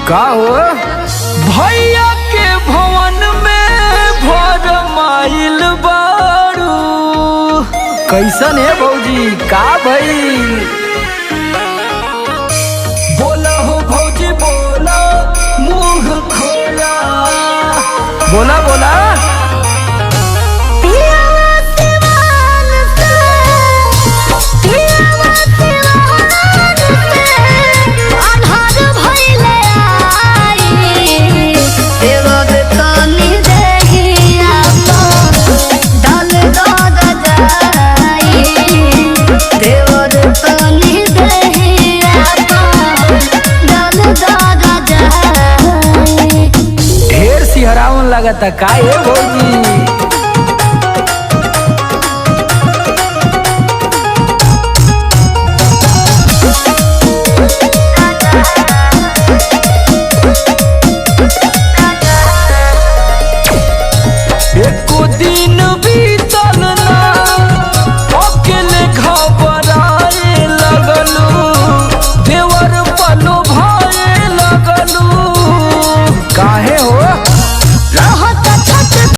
का हो भैया के भवन में भर माइल बारू। कैसन है भौजी का भइल? बोला हो भौजी बोला, मुंह खोला। बोला बोला ढेर सिहरावन लगता का है भौजी?